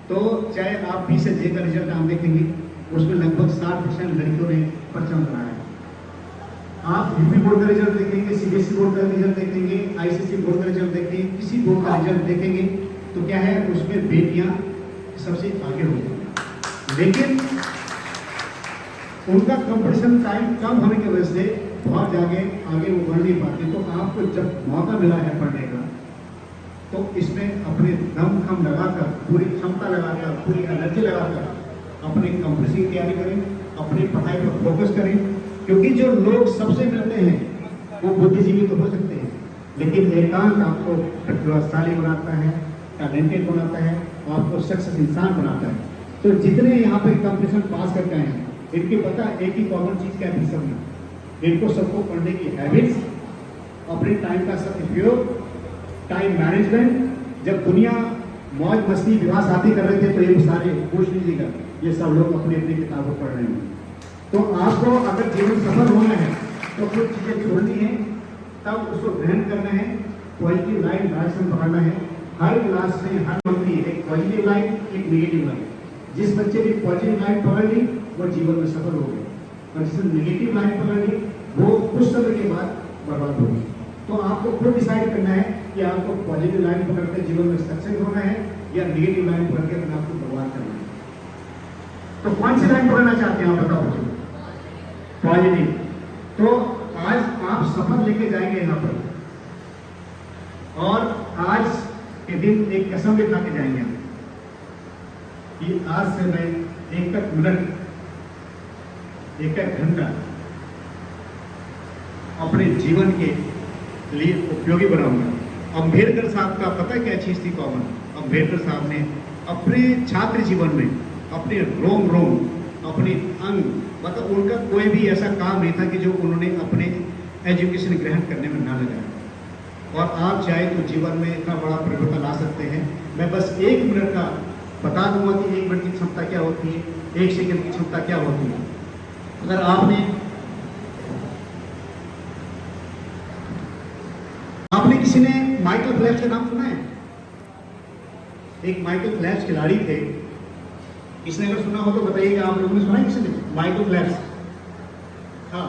तो चाहे आप पी से जे का रिजल्ट आप देखेंगे, उसमें लगभग 60% लड़कियों ने परचम कराया है। आप यूपी बोर्ड का रिजल्ट देखेंगे, सीबीएसई बोर्ड का रिजल्ट देखेंगे, आईसीएसई बोर्ड का रिजल्ट देखेंगे, किसी बोर्ड का रिजल्ट देखेंगे, तो क्या है, उसमें बेटियां सबसे आगे होंगी। लेकिन उनका कंपटीशन टाइम कम होने की वजह से बहुत आगे वो बढ़ नहीं पाते। तो आपको जब मौका मिला है पढ़ने का, तो इसमें अपने दम खम लगाकर, पूरी क्षमता लगाकर, पूरी एनर्जी लगाकर अपने कंपटीशन की तैयारी करें, अपनी पढ़ाई पर फोकस करें। क्योंकि जो लोग सबसे मिलते हैं वो बुद्धिजीवी तो हो सकते हैं, लेकिन एकांत आपको प्रतिभाशाली बनाता है, टैलेंटेड बनाता है, आपको सक्सेस इंसान बनाता है। तो जितने यहाँ पे कंपटीशन पास करके आए हैं, इनके पता एक ही कॉमन चीज क्या है, सब में इनको सबको पढ़ने की हैबिट्स, अपने टाइम का सदुपयोग, टाइम मैनेजमेंट। जब दुनिया मौज मस्ती विवाह शादी कर रहे थे तो ये सारे पूछ लीजिएगा, ये सब लोग अपनी अपनी किताबों पढ़ रहे हैं। तो आपको अगर जीवन सफल होना है तो कुछ चीजें छोड़नी है, तब उसको ग्रहण करना है, पॉजिटिव लाइन डायरेक्शन पकड़ना है। हर क्लास में हर बनती है एक पॉजिटिव लाइन, एक नेगेटिव लाइन। जिस बच्चे ने पॉजिटिव लाइन पकड़ ली वो जीवन में सफल हो गए, और जिसने नेगेटिव लाइन पकड़ ली वो कुछ समय के बाद बर्बाद हो गई। तो आपको खुद डिसाइड करना है कि आपको पॉजिटिव लाइन पकड़कर जीवन में सक्सेस होना है या नेगेटिव लाइन पकड़ के अपने आपको बर्बाद करना है। तो कौन सी लाइन पकड़ना चाहते हैं आप, बताओ मुझे। पॉजिटिव। तो आज आप शपथ लेके जाएंगे यहाँ पर, और आज के दिन एक कसम भी खा के जाएंगे कि आज से मैं एक मिनट, एक घंटा अपने जीवन के लिए उपयोगी बनाऊंगा। अम्बेडकर साहब का पता क्या चीज थी कॉमन? अम्बेडकर साहब ने अपने छात्र जीवन में अपने रोम रोम, अपने अंग, मतलब उनका कोई भी ऐसा काम नहीं था कि जो उन्होंने अपने एजुकेशन ग्रहण करने में ना लगाया। और आप चाहे तो जीवन में इतना बड़ा परिवर्तन ला सकते हैं। मैं बस एक मिनट का बता दूंगा कि एक मिनट की क्षमता क्या होती है, एक सेकंड की क्षमता क्या होती है। अगर आपने किसी ने माइकल फेल्प्स का नाम सुना है? एक माइकल फेल्प्स खिलाड़ी थे, किसने अगर सुना हो तो बताइएगा। आप लोगों ने सुना है किसी ने माइकल फेल्प्स? हाँ,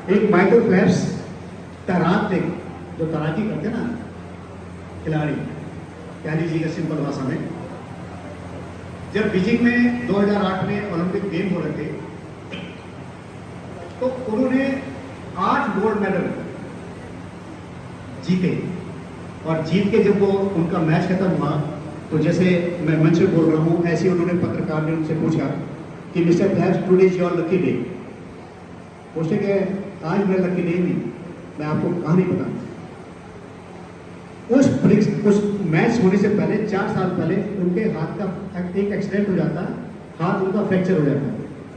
एक माइकल फेल्प्स तैराक थे, जो तैराकी करते ना खिलाड़ी, कह लीजिएगा सिंपल भाषा में। जब बीजिंग में 2008 में ओलंपिक गेम हो रहे थे तो उन्होंने 8 गोल्ड मेडल जीते। और जीत के जब वो उनका मैच खत्म हुआ तो जैसे मैं मंच पे बोल रहा हूँ, ऐसे उन्होंने पत्रकार ने उनसे पूछा कि mister Phelps, today is your lucky day. पूछे कि आज मेरा लकी डे नहीं, मैं आपको कहानी बताऊं। उस मैच होने से पहले 4 साल पहले उनके हाथ का एक एक्सीडेंट हो जाता, हाथ उनका फ्रैक्चर हो जाता।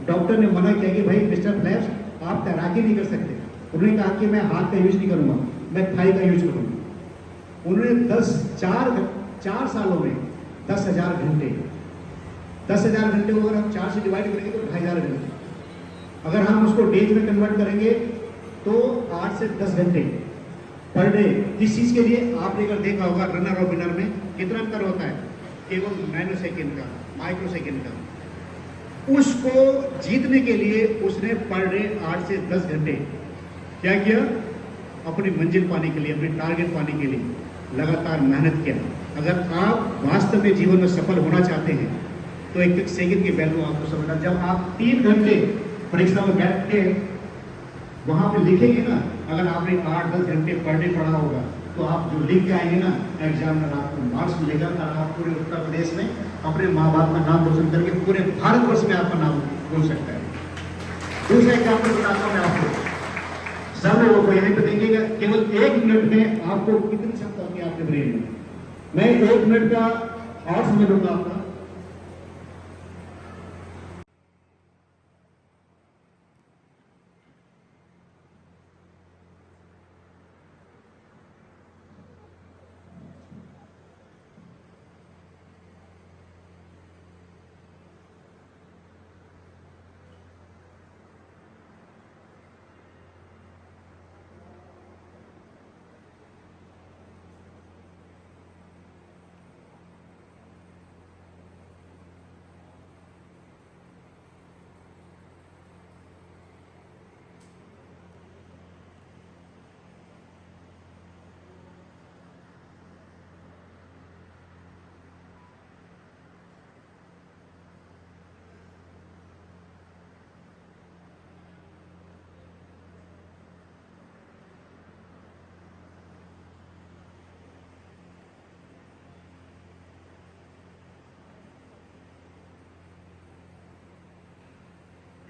डॉक्टर ने मना किया कि भाई मिस्टर फेल्प्स आप तैराकी नहीं कर सकते। उन्होंने कहा कि मैं हाथ का यूज नहीं करूंगा, मैं थाई का यूज करूंगा। उन्होंने 4 सालों में 10,000 घंटे, 10,000 घंटे को अगर हम 4 से डिवाइड करेंगे तो 2,500 घंटे। अगर हम उसको डेज में कन्वर्ट करेंगे तो 8 से 10 घंटे पर डे। किस चीज के लिए? आपने अगर देखा होगा रनर और विनर में कितना अंतर होता है, केवल नैनो सेकेंड का, माइक्रो सेकेंड का। उसको जीतने के लिए उसने पर डे 8 से 10 घंटे क्या किया? अपनी मंजिल पाने के लिए, अपनी टारगेट पाने के लिए लगातार मेहनत किया। अगर आप वास्तव में जीवन में सफल होना चाहते हैं तो एक एक सेकंड की वैल्यू आपको समझना। जब आप 3 घंटे परीक्षा में बैठ के वहां पे लिखेंगे ना, अगर आपने 8-10 घंटे पर डे पढ़ा होगा तो आप जो लिख के आएंगे ना एग्जाम में, आपको मार्क्स मिलेगा। और आप पूरे उत्तर प्रदेश में अपने माँ बाप का नाम रोशन करके पूरे भारतवर्ष में आपका नाम बोल सकता है। दूसरा एग्जाम्पल बताता हूँ मैं आपको, सब लोगों को यहीं पे देखिएगा। केवल 1 मिनट में आपको कितनी क्षमता होती है आपके ब्रेन में। मैं 1 मिनट का और समय लूंगा आपका।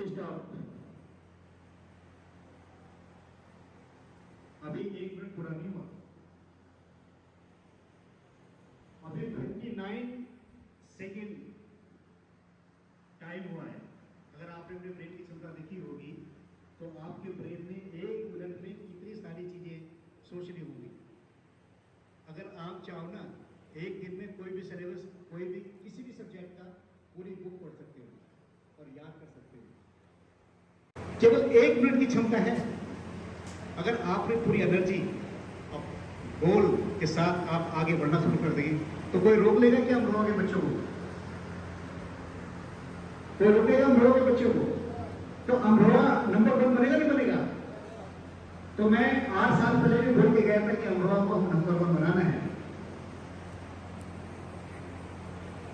स्टॉप। अभी 1 मिनट पूरा नहीं हुआ, अभी 59 सेकेंड टाइम हुआ है। अगर आपने अपने ब्रेन की क्षमता देखी होगी तो आपके ब्रेन ने 1 मिनट में कितनी सारी चीजें सोचनी होंगी। अगर आप चाहो ना, एक दिन में कोई भी सिलेबस, कोई भी किसी भी सब्जेक्ट का पूरी बुक पढ़ सकते हो और याद कर सकते हो। केवल 1 मिनट की क्षमता है। अगर आपने पूरी एनर्जी गोल के साथ आप आगे बढ़ना शुरू कर देंगे तो कोई रोक लेगा क्या अमरोहा के बच्चों को? कोई रोकेगा अमरोहा के बच्चों को? तो अमरोहा नंबर 1 बनेगा नहीं बनेगा? तो मैं 8 साल पहले भी बोल के गया था कि अमरोहा को हम नंबर 1 बनाना है।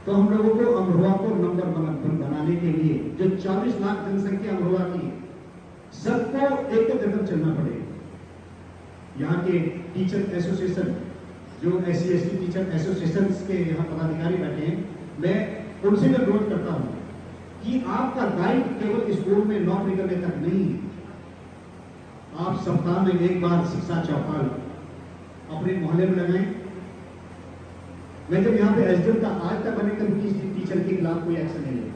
तो हम लोगों को अमरोहा को नंबर 1 बनाने के लिए जो 40 लाख जनसंख्या अमरोहा की, सबको एक कदम चलना पड़ेगा। यहाँ के टीचर एसोसिएशन, जो SC/ST टीचर एसोसिएशन के यहाँ पदाधिकारी बैठे हैं, मैं उनसे मैं अनुरोध करता हूँ कि आपका दायित्व केवल स्कूल में नौकरी करने तक नहीं है। आप सप्ताह में 1 बार शिक्षा चौपाल अपने मोहल्ले में लगाएं। मैं जब यहाँ पे एसडीएम का आज तक मैंने कभी किसी टीचर के खिलाफ कोई एक्शन नहीं लिया।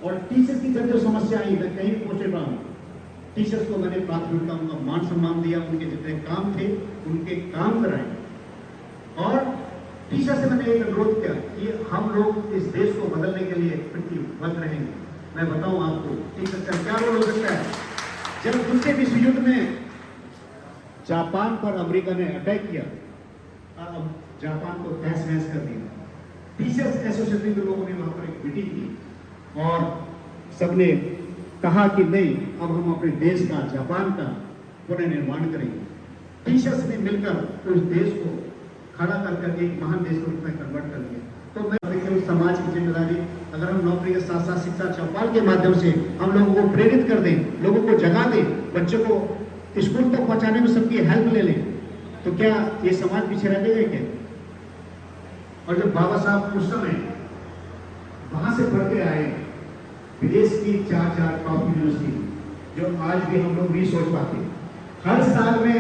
और टीचर्स की जो समस्या आई, मैं कहीं पोस्टेड रहा हूँ, टीचर्स को मैंने प्राथमिकता, उनका मान सम्मान दिया, उनके जितने काम थे उनके काम कराए। और टीचर से मैंने एक अनुरोध किया कि हम लोग इस देश को बदलने के लिए प्रतिबद्ध रहेंगे। मैं बताऊं आपको टीचर का क्या रोल हो सकता है। जब दूसरे विश्व युद्ध में जापान पर अमेरिका ने अटैक किया, अब जापान को तहस नहस कर दिया। टीचर्स एसोसिएशन के लोगों ने वहां पर एक मीटिंग की और सबने कहा कि नहीं, अब हम अपने देश का, जापान का पुनर्निर्माण करेंगे। टीचर्स ने मिलकर उस देश को खड़ा कर एक महान देश के रूप में कन्वर्ट कर दिया। तो मैं देखिए समाज की जिम्मेदारी, अगर हम नौकरी के साथ साथ शिक्षा चौपाल के माध्यम से हम लोगों को प्रेरित कर दें, लोगों को जगा दें, बच्चों को स्कूल तक पहुंचाने में सबकी हेल्प ले लें, तो क्या ये समाज पीछे रह जाएगा क्या? और जब बाबा साहब उस समय वहां से पढ़ के आए, विदेश की 4 टॉप यूनिवर्सिटी, जो आज भी हम लोग नहीं सोच पाते। हर साल में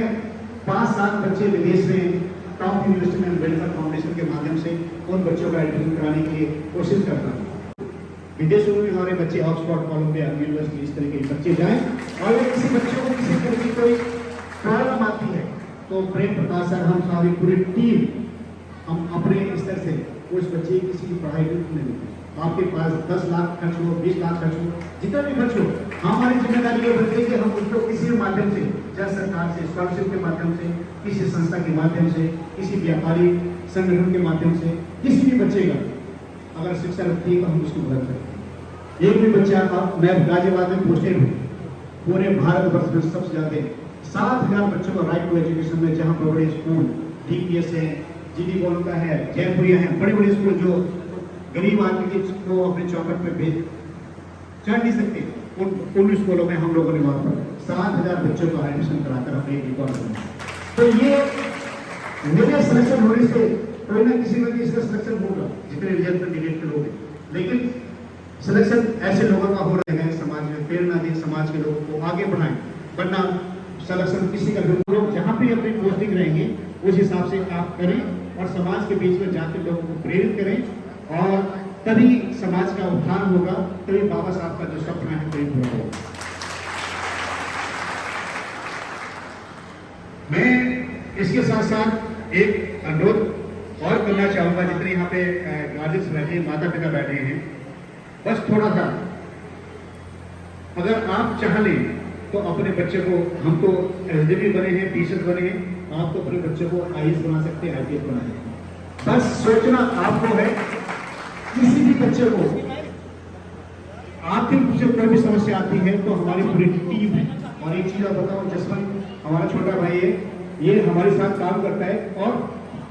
5-7 बच्चे विदेश में टॉप यूनिवर्सिटी में अम्बेडकर फाउंडेशन के माध्यम से उन बच्चों का एडमिशन कराने के लिए कोशिश करता हूँ। विदेशों में हमारे बच्चे ऑक्सफोर्ड, कोलंबिया यूनिवर्सिटी, इस तरह के बच्चे जाएं। और अगर किसी बच्चों को किसी तरह की कोई प्रॉब्लम आती है तो प्रेम प्रकाश सर, हम सारी पूरी टीम, हम अपने स्तर से उस बच्चे की किसी की पढ़ाई नहीं देते। आपके पास 10 लाख खर्च हो, 20 लाख खर्च हो, जितना भी खर्च हो, हमारी जिम्मेदारी ये बनती है कि हम उसको किसी भी माध्यम से, चाहे सरकार से, स्कॉलरशिप के माध्यम से, किसी संस्था के माध्यम से, किसी व्यापारी संगठन के माध्यम से, किसी भी बच्चे का अगर शिक्षा लगती है तो हम उसकी मदद करते हैं। एक भी बच्चा, मैं गाजियाबाद में पोस्टेड हूँ, पूरे भारत वर्ष में सबसे ज्यादा 7,000 बच्चों को राइट टू एजुकेशन में, जहाँ पर बड़े स्कूल DPS है, GD कॉलोनी का है, जयपुरिया है, बड़े बड़े स्कूल जो गरीब आदमी को अपने चौखट पे भेज चढ़ नहीं सकते, उन स्कूलों में हम लोगों ने वहां पर 7,000 बच्चों को एडमिशन कराकर अपने रिकॉर्ड बनाया। तो ये मेरे सिलेक्शन होने से कोई ना किसी में इसका सिलेक्शन होगा, जितने रिजल्ट कैंडिडेट के लोग हैं, लेकिन सिलेक्शन ऐसे लोगों का हो रहा है, समाज में प्रेरणा दें, समाज के लोगों को आगे बढ़ाएं। वरना सिलेक्शन किसी का, लोग जहाँ पे अपनी पोस्टिंग रहेंगे उस हिसाब से आप करें और समाज के बीच में जाकर लोगों को प्रेरित करें, और तभी समाज का उत्थान होगा, तभी बाबा साहब का जो सपना है वही पूरा होगा। मैं इसके साथ साथ एक अनुरोध और करना चाहूंगा, जितने यहाँ पे गार्जियंस बैठे, माता पिता बैठे हैं, बस थोड़ा सा अगर आप चाह लें तो अपने बच्चे को, हम तो SDB बने हैं, टीचर बने हैं, आप तो अपने बच्चे को IAS बना सकते हैं, IPS बना सकते हैं। बस सोचना आपको है। किसी भी बच्चे को आर्थिक रूप से कोई भी समस्या आती है तो हमारी पूरी टीम है। और एक चीज आप बताओ, जसवंत हमारा छोटा भाई है, ये हमारे साथ काम करता है, और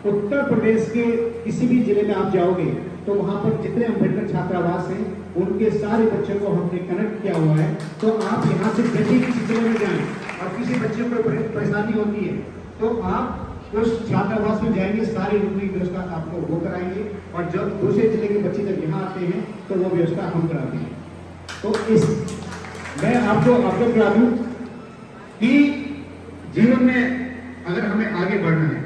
उत्तर प्रदेश के किसी भी जिले में आप जाओगे तो वहां पर जितने अम्बेडकर छात्रावास हैं उनके सारे बच्चों को हमने कनेक्ट किया हुआ है। तो आप यहाँ से किसी जिले में जाएं और किसी बच्चे को परेशानी होती है तो आप उस छात्रावास में जाएंगे, सारी रुकने की व्यवस्था आपको वो कराएंगे, और जब दूसरे जिले के बच्चे जब यहाँ आते हैं तो वो व्यवस्था हम कराते हैं। तो इस मैं आपको अवगत करा दूं कि जीवन में अगर हमें आगे बढ़ना है,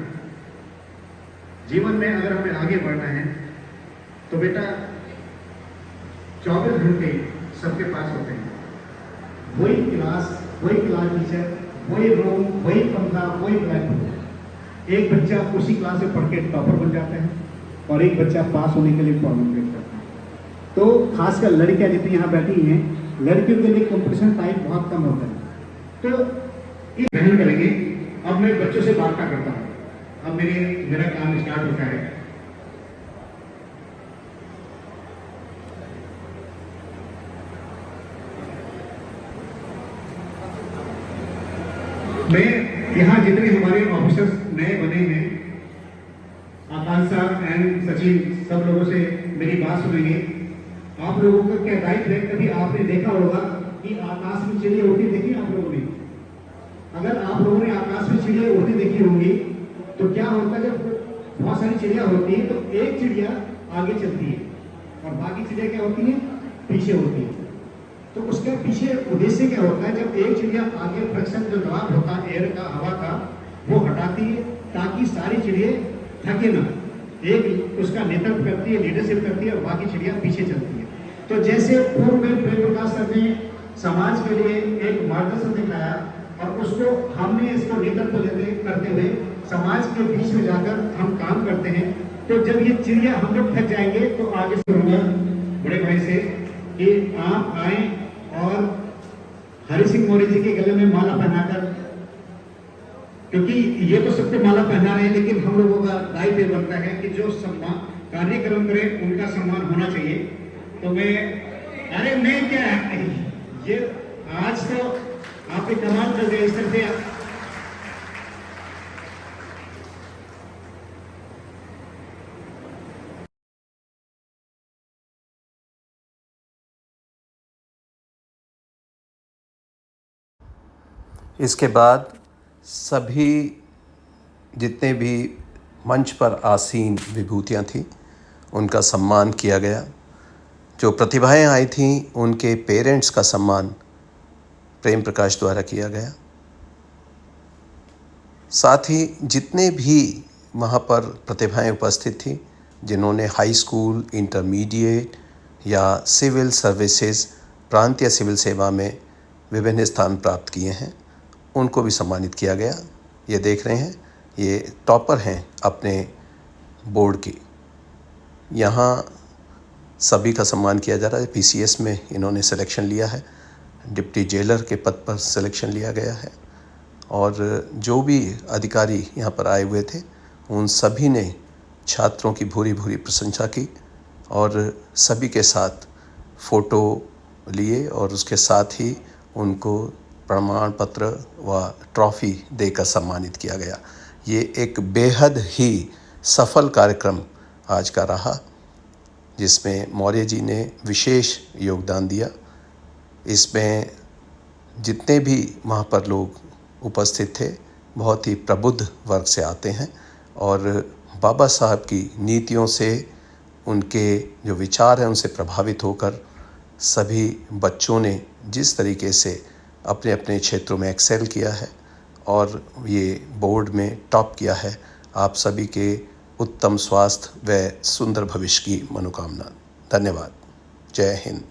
जीवन में अगर हमें आगे बढ़ना है तो बेटा 24 घंटे सबके पास होते हैं। वही क्लास टीचर, वही रूम, वही पंखा, वही ब्लैक बोर्ड। एक बच्चा उसी क्लास में पढ़ के टॉपर बन जाता है और एक बच्चा पास होने के लिए प्रॉब्लम फेस करता है। तो खासकर लड़कियां जितनी यहाँ बैठी हैं, लड़कियों के लिए कंपटीशन टाइप बहुत कम होता है। तो ये ग्रहण करेंगे। अब मैं बच्चों से वार्ता करता हूँ। अब मेरा काम स्टार्ट होता है। मैं यहाँ जितने हमारे ऑफिसर्स नए बने हैं, आकांक्षा एंड सचिन, सब लोगों से मेरी बात सुनेंगे। आप लोगों का क्या दायित्व है? कभी आपने देखा होगा कि आकाश में चिड़िया उड़ती देखी आप लोगों ने? अगर आप लोगों ने आकाश में चिड़िया उड़ती देखी होंगी तो क्या होता है, जब बहुत सारी चिड़िया होती है तो एक चिड़िया आगे चलती है और बाकी चिड़िया क्या होती है, पीछे होती है। तो उसके पीछे उद्देश्य क्या होता है, जब एक चिड़िया आगे फ्रिक्शन जो दबाव होता है एयर का, हवा का, वो हटाती है ताकि सारी चिड़िया थके ना। एक उसका नेतृत्व करती है, लीडरशिप करती है और बाकी चिड़िया पीछे चलती है। तो जैसे पूर्व में प्रेम प्रकाश सर ने समाज के लिए एक मार्गदर्शन दिखाया और उसको हमने इसको नेतृत्व करते हुए समाज के बीच में जाकर हम काम करते हैं। तो जब ये चिड़िया हम लोग थक जाएंगे तो आगे से होगा बड़े भाई से कि आप आए और हरि सिंह मौर्य जी के गले में माला पहनाकर, क्योंकि ये तो सबको माला पहना रहे हैं, लेकिन हम लोगों का दायित्व बनता है कि जो सम्मान कार्यक्रम करें उनका सम्मान होना चाहिए। तो मैं क्या ये आज तो आपने कमाल कर दिया इस तरह से। इसके बाद सभी जितने भी मंच पर आसीन विभूतियाँ थीं उनका सम्मान किया गया। जो प्रतिभाएं आई थीं उनके पेरेंट्स का सम्मान प्रेम प्रकाश द्वारा किया गया। साथ ही जितने भी वहाँ पर प्रतिभाएं उपस्थित थीं जिन्होंने हाई स्कूल, इंटरमीडिएट या सिविल सर्विसेज, प्रांतीय सिविल सेवा में विभिन्न स्थान प्राप्त किए हैं, उनको भी सम्मानित किया गया। ये देख रहे हैं, ये टॉपर हैं अपने बोर्ड की। यहाँ सभी का सम्मान किया जा रहा है। पीसीएस में इन्होंने सिलेक्शन लिया है, डिप्टी जेलर के पद पर सिलेक्शन लिया गया है और जो भी अधिकारी यहाँ पर आए हुए थे उन सभी ने छात्रों की भूरी भूरी प्रशंसा की और सभी के साथ फ़ोटो लिए और उसके साथ ही उनको प्रमाण पत्र व ट्रॉफ़ी देकर सम्मानित किया गया। ये एक बेहद ही सफल कार्यक्रम आज का रहा जिसमें मौर्य जी ने विशेष योगदान दिया। इसमें जितने भी वहाँ पर लोग उपस्थित थे बहुत ही प्रबुद्ध वर्ग से आते हैं और बाबा साहब की नीतियों से, उनके जो विचार हैं उनसे प्रभावित होकर सभी बच्चों ने जिस तरीके से अपने अपने क्षेत्रों में एक्सेल किया है और ये बोर्ड में टॉप किया है, आप सभी के उत्तम स्वास्थ्य व सुंदर भविष्य की मनोकामना। धन्यवाद। जय हिंद।